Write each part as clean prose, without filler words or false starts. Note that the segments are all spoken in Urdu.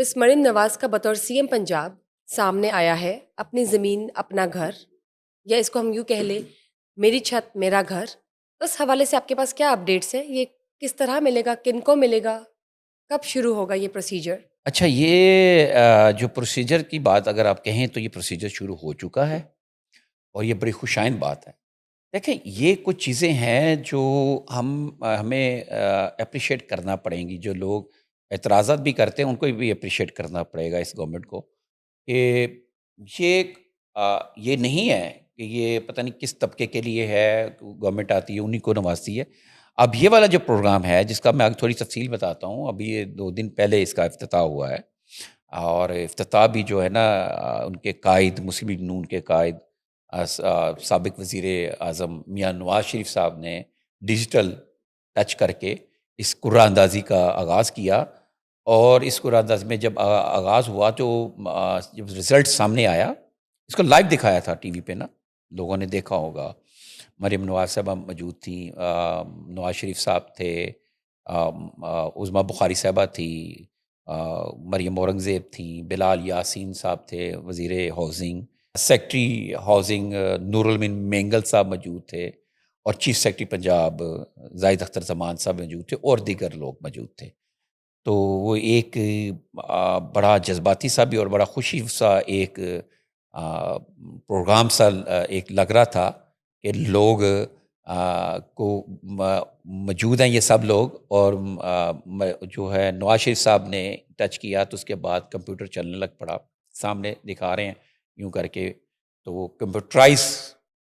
مس مریم نواز کا بطور سی ایم پنجاب سامنے آیا ہے اپنی زمین اپنا گھر، یا اس کو ہم یوں کہہ لیں میری چھت میرا گھر. اس حوالے سے آپ کے پاس کیا اپڈیٹس ہیں؟ یہ کس طرح ملے گا، کن کو ملے گا، کب شروع ہوگا یہ پروسیجر؟ اچھا، یہ جو پروسیجر کی بات اگر آپ کہیں تو یہ پروسیجر شروع ہو چکا ہے اور یہ بڑی خوشائن بات ہے. دیکھیں، یہ کچھ چیزیں ہیں جو ہمیں اپریشیٹ کرنا پڑیں گی. جو لوگ اعتراضات بھی کرتے ہیں ان کو بھی اپریشیٹ کرنا پڑے گا اس گورنمنٹ کو کہ یہ یہ نہیں ہے کہ یہ پتہ نہیں کس طبقے کے لیے ہے. گورنمنٹ آتی ہے انہیں کو نوازتی ہے. اب یہ والا جو پروگرام ہے جس کا میں آگے تھوڑی تفصیل بتاتا ہوں، ابھی یہ 2 دن پہلے اس کا افتتاح ہوا ہے. اور افتتاح بھی جو ہے نا، ان کے قائد، مسلم لیگ نون کے قائد سابق وزیر اعظم میاں نواز شریف صاحب نے ڈیجیٹل ٹچ کر کے اس قرعہ اندازی کا آغاز کیا. اور اس قرعہ اندازی میں جب آغاز ہوا تو جب رزلٹ سامنے آیا، اس کو لائیو دکھایا تھا ٹی وی پہ نا، لوگوں نے دیکھا ہوگا. مریم نواز صاحبہ موجود تھیں، نواز شریف صاحب تھے، عظمیٰ بخاری صاحبہ تھی، مریم اورنگزیب تھیں، بلال یاسین صاحب تھے وزیر ہاؤسنگ، سیکٹری ہاؤسنگ نور المن مینگل صاحب موجود تھے، اور چیف سیکٹری پنجاب زاہد اختر زمان صاحب موجود تھے، اور دیگر لوگ موجود تھے. تو وہ ایک بڑا جذباتی سا بھی اور بڑا خوشی سا ایک پروگرام سا ایک لگ رہا تھا کہ لوگ کو موجود ہیں یہ سب لوگ. اور جو ہے نواز شریف صاحب نے ٹچ کیا تو اس کے بعد کمپیوٹر چلنے لگ پڑا. سامنے دکھا رہے ہیں یوں کر کے، تو وہ کمپیوٹرائز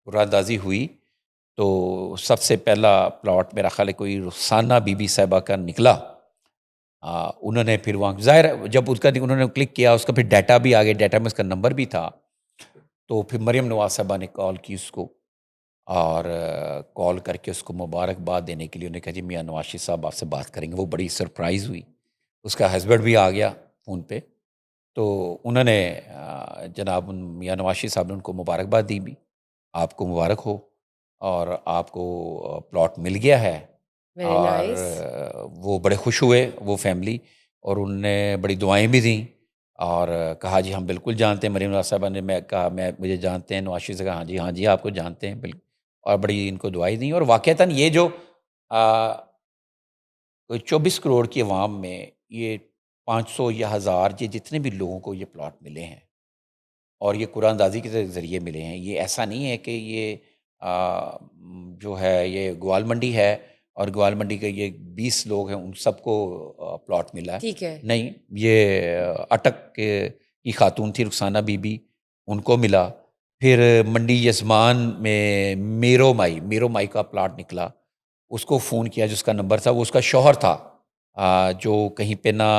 قرعہ اندازی ہوئی. تو سب سے پہلا پلاٹ میرا خیال ہے کوئی رخسانہ بی بی صاحبہ کا نکلا. انہوں نے پھر وہاں ظاہر ہے جب اس کا انہوں نے کلک کیا، اس کا پھر ڈیٹا بھی آ گیا، ڈیٹا میں اس کا نمبر بھی تھا. تو پھر مریم نواز صاحبہ نے کال کی اس کو، اور کال کر کے اس کو مبارکباد دینے کے لیے انہوں نے کہا جی میاں نواز شریف صاحب آپ سے بات کریں گے. وہ بڑی سرپرائز ہوئی. اس کا ہسبینڈ بھی آ گیا فون پہ. تو انہوں نے جناب میاں نواز شریف صاحب نے ان کو مبارکباد دی بھی، آپ کو مبارک ہو اور آپ کو پلاٹ مل گیا ہے. ویری اور نائس. وہ بڑے خوش ہوئے وہ فیملی، اور انہوں نے بڑی دعائیں بھی دیں اور کہا جی ہم بالکل جانتے ہیں. مریم نواز صاحبہ نے میں کہا مجھے جانتے ہیں. نواز شریف سے کہا ہاں جی آپ کو جانتے ہیں بالکل. اور بڑی ان کو دعائیں دیں. اور واقعتاً یہ جو کوئی 24 کروڑ کی عوام میں یہ 500 یا 1000 یہ جتنے بھی لوگوں کو یہ پلاٹ ملے ہیں اور یہ قرعہ اندازی کے ذریعے ملے ہیں، یہ ایسا نہیں ہے کہ یہ جو ہے یہ گوال منڈی ہے اور گوال منڈی کے یہ 20 لوگ ہیں ان سب کو پلاٹ ملا ہے. ٹھیک ہے. نہیں، یہ اٹک کی خاتون تھی رخسانہ بی بی، ان کو ملا. پھر منڈی یزمان میں میرو مائی کا پلاٹ نکلا. اس کو فون کیا جس کا نمبر تھا، وہ اس کا شوہر تھا جو کہیں پہ نہ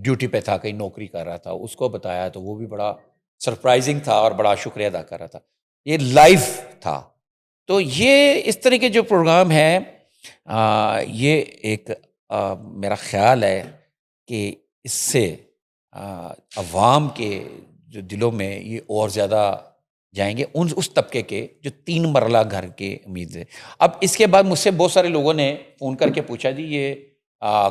ڈیوٹی پہ تھا، کہیں نوکری کر رہا تھا. اس کو بتایا تو وہ بھی بڑا سرپرائزنگ تھا اور بڑا شکریہ ادا کر رہا تھا. یہ لائیو تھا. تو یہ اس طرح کے جو پروگرام ہیں یہ ایک میرا خیال ہے کہ اس سے عوام کے جو دلوں میں یہ اور زیادہ جائیں گے، اس طبقے کے جو 3 مرلہ گھر کے امید ہے. اب اس کے بعد مجھ سے بہت سارے لوگوں نے فون کر کے پوچھا جی یہ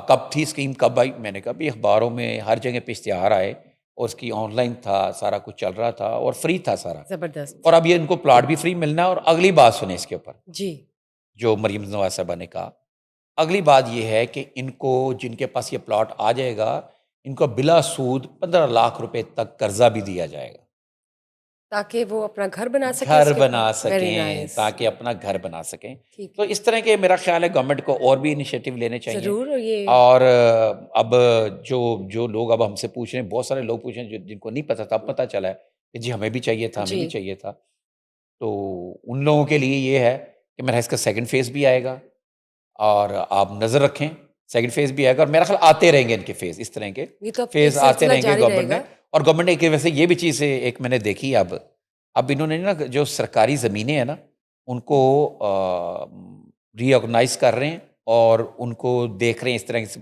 کب تھی اسکیم، کب آئی؟ میں نے کہا بھی اخباروں میں ہر جگہ پہ اشتہار آئے اور اس کی آن لائن تھا، سارا کچھ چل رہا تھا اور فری تھا سارا. زبردست. اور اب یہ ان کو پلاٹ بھی فری ملنا ہے. اور اگلی بات سنیں اس کے اوپر جی. جو مریم نواز صاحبہ نے کہا، اگلی بات یہ ہے کہ ان کو جن کے پاس یہ پلاٹ آ جائے گا ان کو بلا سود 15 لاکھ روپے تک قرضہ بھی دیا جائے گا تاکہ وہ اپنا گھر بنا سکیں. گھر اس کے بنا اوپر ویری سکیں، نائس. تاکہ اپنا گھر بنا سکیں. ٹھیک تو ہے. اس طرح کے میرا خیال ہے گورنمنٹ کو اور بھی انیشیٹو لینے چاہیے. ضرور. یہ اور اب جو لوگ اب ہم سے پوچھ رہے ہیں، بہت سارے لوگ پوچھ رہے ہیں جن کو نہیں پتا تھا، اب پتہ چلا ہے کہ جی ہمیں بھی چاہیے تھا، ہمیں جی بھی چاہیے تھا. تو ان لوگوں کے لیے یہ ہے کہ میرا اس کا سیکنڈ فیز بھی آئے گا اور آپ نظر رکھیں. سیکنڈ فیز بھی آئے گا اور میرا خیال آتے رہیں گے ان کے فیز، اس طرح کے یہ تو اب ایک فیز آتے سلسلہ رہیں گے جاری گورنمنٹ رہے میں. گا. اور گورنمنٹ نے ایک ویسے یہ بھی چیز ایک میں نے دیکھی اب انہوں نے نا جو سرکاری زمینیں ہیں نا ان کو ری آرگنائز کر رہے ہیں اور ان کو دیکھ رہے ہیں، اس طرح کے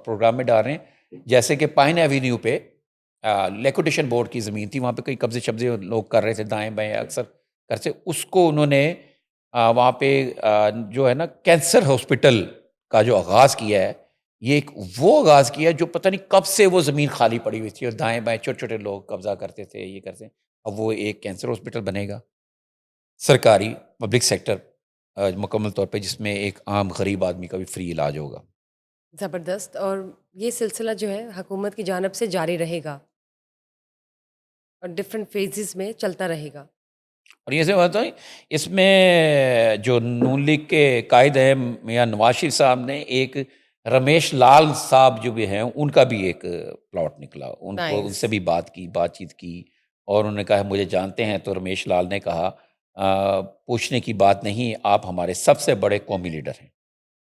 پروگرام میں ڈال رہے ہیں. جیسے کہ پائن ایوینیو پہ لیکوٹیشن بورڈ کی زمین تھی، وہاں پہ کئی قبضے شبضے لوگ کر رہے تھے دائیں بائیں اکثر کرتے. اس کو انہوں نے وہاں پہ جو ہے نا کینسر ہاسپٹل کا جو آغاز کیا ہے یہ ایک وہ آغاز کیا جو پتہ نہیں کب سے وہ زمین خالی پڑی ہوئی تھی اور دائیں بائیں چھوٹے چھوٹے لوگ قبضہ کرتے تھے، یہ کرتے ہیں۔ اب وہ ایک کینسر ہاسپٹل بنے گا، سرکاری پبلک سیکٹر مکمل طور پہ، جس میں ایک عام غریب آدمی کا بھی فری علاج ہوگا۔ زبردست، اور یہ سلسلہ جو ہے حکومت کی جانب سے جاری رہے گا اور ڈفرینٹ فیزز میں چلتا رہے گا۔ اور یہ سے بات ہے، اس میں جو نون لیگ کے قائد ہیں میاں نواز شریف صاحب نے ایک رمیش لال صاحب جو بھی ہیں ان کا بھی ایک پلاٹ نکلا، ان سے بھی بات چیت کی، اور انہوں نے کہا مجھے جانتے ہیں، تو رمیش لال نے کہا پوچھنے کی بات نہیں، آپ ہمارے سب سے بڑے قومی لیڈر ہیں۔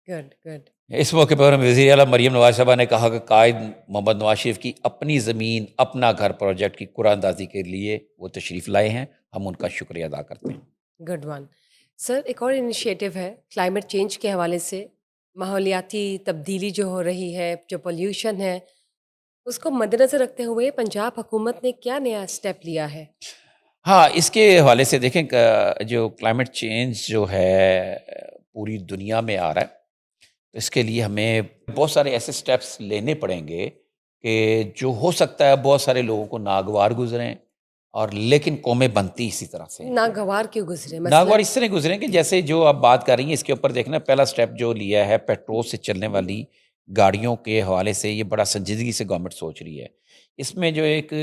Good good. اس موقع پر وزیر اعلیٰ مریم نواز صاحبہ نے کہا کہ قائد محمد نواز شریف کی اپنی زمین اپنا گھر پروجیکٹ کی قرآن اندازی کے لیے وہ تشریف لائے ہیں، ہم ان کا شکریہ ادا کرتے ہیں۔ گڈ ون سر۔ ایک اور انیشیٹو ہے کلائمیٹ چینج کے حوالے سے، ماحولیاتی تبدیلی جو ہو رہی ہے، جو پولیوشن ہے، اس کو مد نظر رکھتے ہوئے پنجاب حکومت نے کیا نیا اسٹیپ لیا ہے؟ ہاں، اس کے حوالے سے دیکھیں جو کلائمیٹ چینج جو ہے پوری دنیا میں آ رہا ہے، تو اس کے لیے ہمیں بہت سارے ایسے سٹیپس لینے پڑیں گے کہ جو ہو سکتا ہے بہت سارے لوگوں کو ناگوار گزریں، اور لیکن قومیں بنتی اسی طرح سے ہیں۔ ناگوار کیوں گزرے؟ ناگوار مثلاً اس طرح گزریں کہ جیسے جو آپ بات کر رہی ہیں، اس کے اوپر دیکھنا پہلا سٹیپ جو لیا ہے پیٹرول سے چلنے والی گاڑیوں کے حوالے سے، یہ بڑا سنجیدگی سے گورنمنٹ سوچ رہی ہے۔ اس میں جو ایک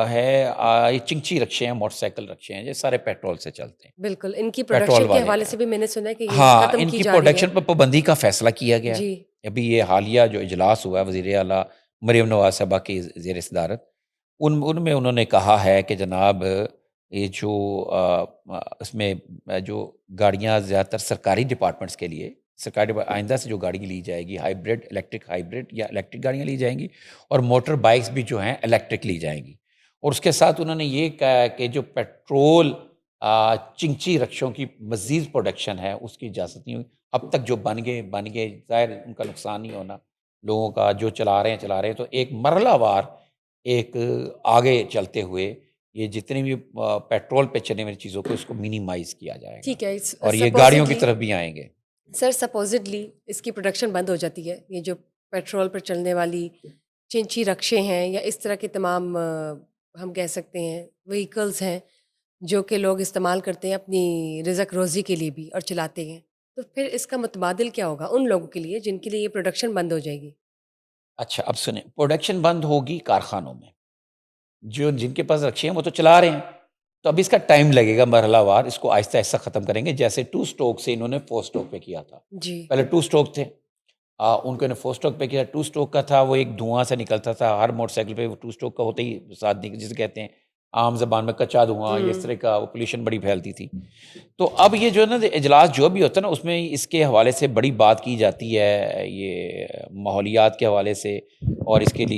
ہے یہ چنگچی رکشے ہیں، موٹر سائیکل رکشے ہیں، یہ سارے پیٹرول سے چلتے ہیں، بالکل، ان کی پیٹرول پروڈکشن کے والے حوالے ہیں۔ سے بھی میں نے سنا ہے کہ یہ ہاں، ختم ان کی کی جا رہی پروڈکشن ہے۔ پر پابندی کا فیصلہ کیا گیا ہے۔ جی ابھی یہ حالیہ جو اجلاس ہوا ہے وزیر اعلیٰ مریم نواز صاحبہ کی زیر صدارت، ان میں انہوں نے کہا ہے کہ جناب یہ جو اس میں جو گاڑیاں زیادہ تر سرکاری ڈپارٹمنٹس کے لیے، آئندہ سے جو گاڑی لی جائے گی ہائیبرڈ، الیکٹرک ہائیبرڈ یا الیکٹرک گاڑیاں لی جائیں گی، اور موٹر بائکس بھی جو ہیں الیکٹرک لی جائیں گی۔ اور اس کے ساتھ انہوں نے یہ کہا کہ جو پیٹرول چنگچی رکشوں کی مزید پروڈکشن ہے اس کی اجازت نہیں ہوئی۔ اب تک جو بن گئے ظاہر ان کا نقصان نہیں ہونا لوگوں کا، جو چلا رہے ہیں، تو ایک مرحلہ وار ایک آگے چلتے ہوئے یہ جتنی بھی پیٹرول پہ چلنے والی چیزوں کو اس کو منیمائز کیا جائے گا، ٹھیک ہے۔ اور یہ گاڑیوں کی طرف بھی آئیں گے۔ سر سپوزڈلی اس کی پروڈکشن بند ہو جاتی ہے، یہ جو پیٹرول پر چلنے والی چنچی رکشے ہیں یا اس طرح کے تمام ہم کہہ سکتے ہیں وہیکلز ہیں جو کہ لوگ استعمال کرتے ہیں اپنی رزق روزی کے لیے بھی اور چلاتے ہیں، تو پھر اس کا متبادل کیا ہوگا ان لوگوں کے لیے جن کے لیے یہ پروڈکشن بند ہو جائے گی؟ اچھا اب سنیں، پروڈکشن بند ہوگی کارخانوں میں، جن کے پاس رکشے ہیں وہ تو چلا رہے ہیں، تو اب اس کا ٹائم لگے گا، مرحلہ وار اس کو آہستہ آہستہ ختم کریں گے، جیسے 2 اسٹروک سے انہوں نے 4 اسٹروک پہ کیا تھا۔ جی پہلے 2 اسٹروک تھے، ان کو 4 اسٹروک پہ کیا۔ 2 اسٹروک کا تھا، وہ ایک دھواں سے نکلتا تھا ہر موٹر سائیکل پہ، وہ 2 اسٹروک کا ہوتے ہی ساتھ جسے کہتے ہیں عام زبان میں کچا دھواں، اس طرح کا وہ پولیوشن بڑی پھیلتی تھی۔ تو اب یہ جو ہے نا اجلاس جو بھی ہوتا ہے نا، اس میں اس کے حوالے سے بڑی بات کی جاتی ہے، یہ ماحولیات کے حوالے سے، اور اس کے لیے